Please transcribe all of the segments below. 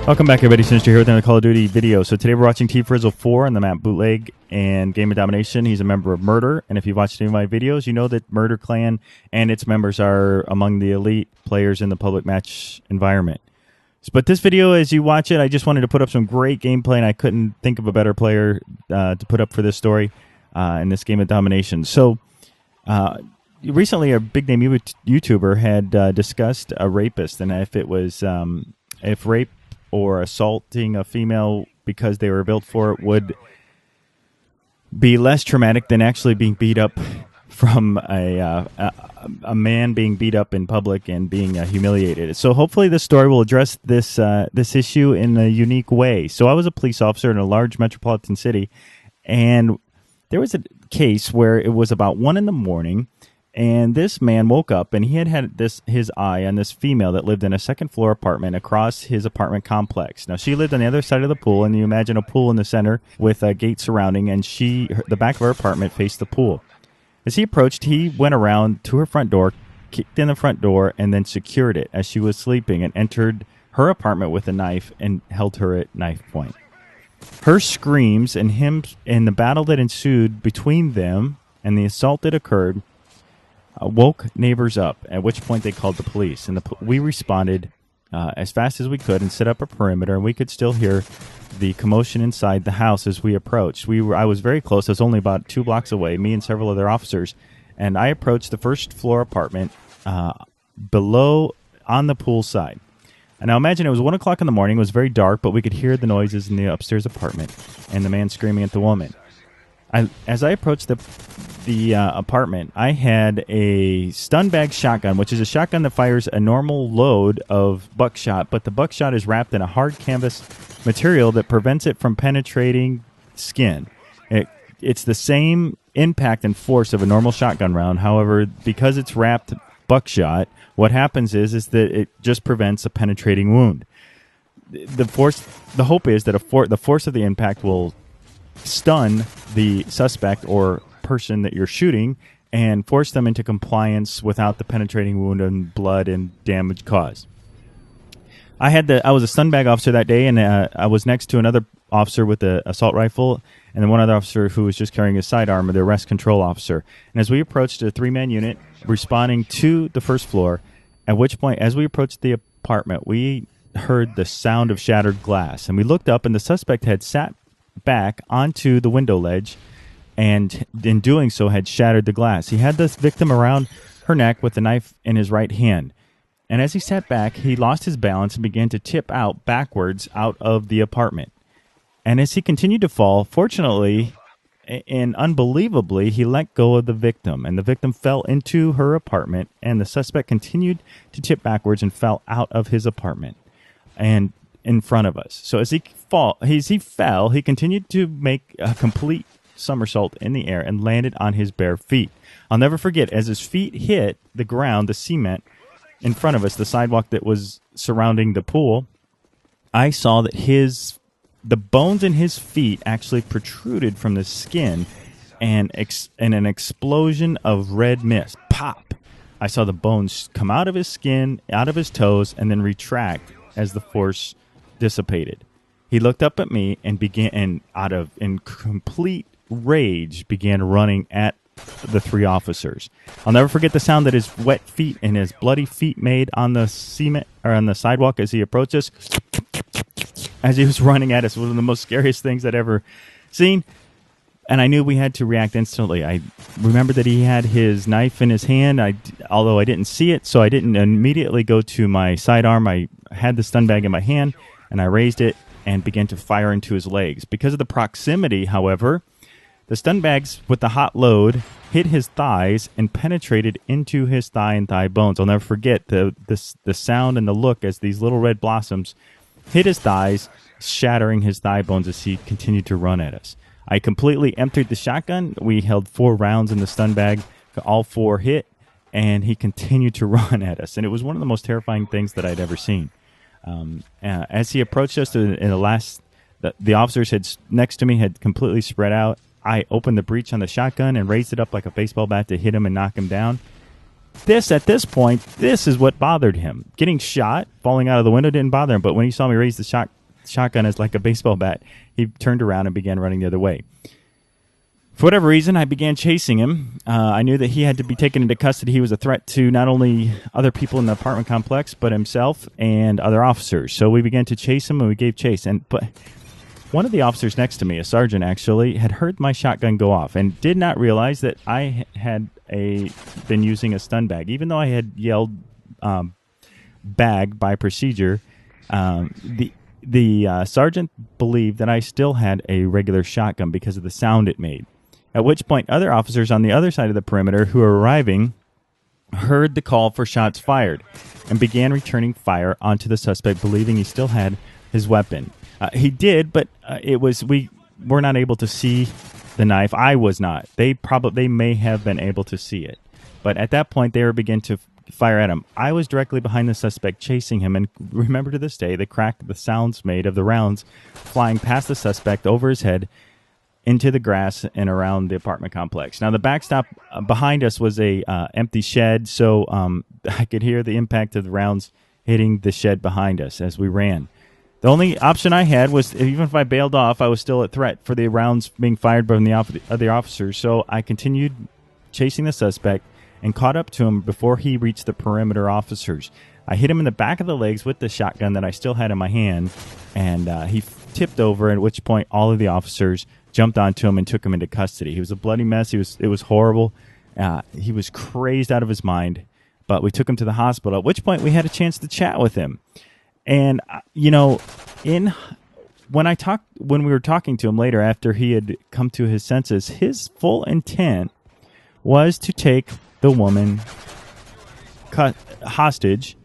Welcome back, everybody. Sinister here with another Call of Duty video. So today we're watching T-Frizzle 4 on the map Bootleg and Game of Domination. He's a member of Murder, and if you've watched any of my videos, you know that Murder Clan and its members are among the elite players in the public match environment. But this video, as you watch it, I just wanted to put up some great gameplay, and I couldn't think of a better player to put up for this story in this Game of Domination. So recently, a big-name YouTuber had discussed a rapist, and if it was if rape or assaulting a female because they were built for it would be less traumatic than actually being beat up from a man being beat up in public and being humiliated. So hopefully this story will address this this issue in a unique way. So I was a police officer in a large metropolitan city, and there was a case where it was about 1 a.m, and this man woke up and he had his eye on this female that lived in a second-floor apartment across his apartment complex. Now, she lived on the other side of the pool, and you imagine a pool in the center with a gate surrounding, and the back of her apartment faced the pool. As he approached, he went around to her front door, kicked in the front door, and then secured it as she was sleeping, and entered her apartment with a knife and held her at knife point. Her screams and the battle that ensued between them and the assault that occurred woke neighbors up, at which point they called the police. And we responded as fast as we could and set up a perimeter, and we could still hear the commotion inside the house as we approached. I was very close. I was only about 2 blocks away, me and several other officers, and I approached the first-floor apartment below on the pool side. And now imagine it was 1 o'clock in the morning. It was very dark, but we could hear the noises in the upstairs apartment and the man screaming at the woman. As I approached the apartment, I had a stun bag shotgun, which is a shotgun that fires a normal load of buckshot, but the buckshot is wrapped in a hard canvas material that prevents it from penetrating skin. It's the same impact and force of a normal shotgun round. However, because it's wrapped buckshot, what happens is that it just prevents a penetrating wound. The hope is that the force of the impact will stun the suspect or person that you're shooting and force them into compliance without the penetrating wound and blood and damage caused. I was a stun bag officer that day, and I was next to another officer with an assault rifle, and then one other officer who was just carrying a sidearm, the arrest control officer. And as we approached a 3-man unit responding to the first floor, at which point, as we approached the apartment, we heard the sound of shattered glass, and we looked up, and the suspect had sat back onto the window ledge, and in doing so had shattered the glass. He had this victim around her neck with the knife in his right hand, and as he sat back, he lost his balance and began to tip out backwards out of the apartment. And as he continued to fall, fortunately and unbelievably, he let go of the victim, and the victim fell into her apartment, and the suspect continued to tip backwards and fell out of his apartment and in front of us. So as he fell, he continued to make a complete somersault in the air and landed on his bare feet. I'll never forget, as his feet hit the ground, the cement in front of us, the sidewalk that was surrounding the pool, I saw that the bones in his feet actually protruded from the skin, and an explosion of red mist. Pop! I saw the bones come out of his skin, out of his toes, and then retract as the force dissipated. He looked up at me and in complete rage, began running at the 3 officers. I'll never forget the sound that his wet feet and his bloody feet made on the cement or on the sidewalk as he approached us. As he was running at us, one of the most scariest things I'd ever seen. And I knew we had to react instantly. I remembered that he had his knife in his hand, although I didn't see it, so I didn't immediately go to my sidearm. I had the stun bag in my hand, and I raised it and began to fire into his legs. Because of the proximity, however, the stun bags with the hot load hit his thighs and penetrated into his thigh and thigh bones. I'll never forget the sound and the look as these little red blossoms hit his thighs, shattering his thigh bones as he continued to run at us. I completely emptied the shotgun. We held 4 rounds in the stun bag. All 4 hit, and he continued to run at us. And it was one of the most terrifying things that I'd ever seen. As he approached us, the officers next to me had completely spread out. I opened the breech on the shotgun and raised it up like a baseball bat to hit him and knock him down. At this point, this is what bothered him. Getting shot, falling out of the window didn't bother him, but when he saw me raise the shotgun as like a baseball bat, he turned around and began running the other way. For whatever reason, I began chasing him. I knew that he had to be taken into custody. He was a threat to not only other people in the apartment complex, but himself and other officers. So we began to chase him, and we gave chase. But one of the officers next to me, a sergeant actually, had heard my shotgun go off and did not realize that I had been using a stun bag. Even though I had yelled bag by procedure, the sergeant believed that I still had a regular shotgun because of the sound it made. At which point, other officers on the other side of the perimeter who were arriving heard the call for shots fired and began returning fire onto the suspect, believing he still had his weapon. He did, but we were not able to see the knife. I was not. They may have been able to see it, but at that point, they began to fire at him. I was directly behind the suspect, chasing him, and remember to this day the sounds made of the rounds flying past the suspect over his head into the grass and around the apartment complex. Now, the backstop behind us was a empty shed, so I could hear the impact of the rounds hitting the shed behind us as we ran. The only option I had was, even if I bailed off, I was still at threat for the rounds being fired by the other officers, so I continued chasing the suspect and caught up to him before he reached the perimeter officers. I hit him in the back of the legs with the shotgun that I still had in my hand, and he tipped over, at which point all of the officers jumped onto him and took him into custody. He was a bloody mess. It was horrible. He was crazed out of his mind, but we took him to the hospital, at which point we had a chance to chat with him. And, when we were talking to him later after he had come to his senses, his full intent was to take the woman hostage,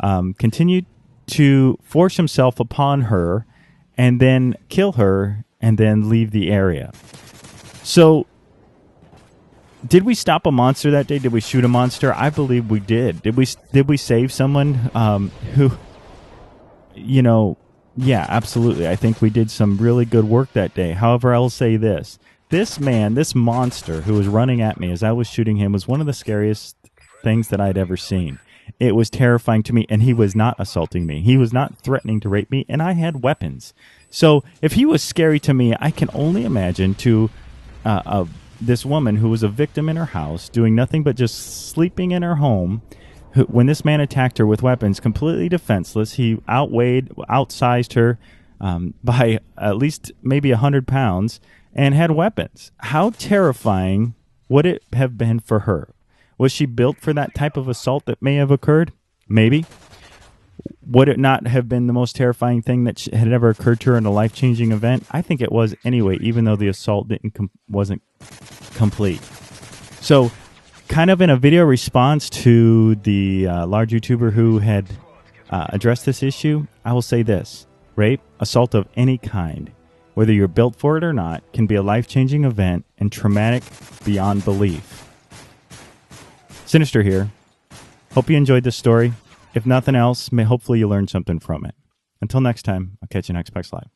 continue to force himself upon her, and then kill her, and then leave the area. So, did we stop a monster that day? Did we shoot a monster? I believe we did. Did we save someone who, yeah, absolutely. I think we did some really good work that day. However, I'll say this. This monster who was running at me as I was shooting him was one of the scariest things that I'd ever seen. It was terrifying to me, and he was not assaulting me. He was not threatening to rape me, and I had weapons. So if he was scary to me, I can only imagine to this woman who was a victim in her house, doing nothing but just sleeping in her home. When this man attacked her with weapons, completely defenseless, he outsized her by at least maybe 100 pounds and had weapons. How terrifying would it have been for her? Was she built for that type of assault that may have occurred? Maybe. Would it not have been the most terrifying thing that had ever occurred to her in a life-changing event? I think it was anyway, even though the assault wasn't complete. So, kind of in a video response to the large YouTuber who had addressed this issue, I will say this. Rape, assault of any kind, whether you're built for it or not, can be a life-changing event and traumatic beyond belief. Sinister here. Hope you enjoyed this story. If nothing else, hopefully you learned something from it. Until next time, I'll catch you next Pex Live.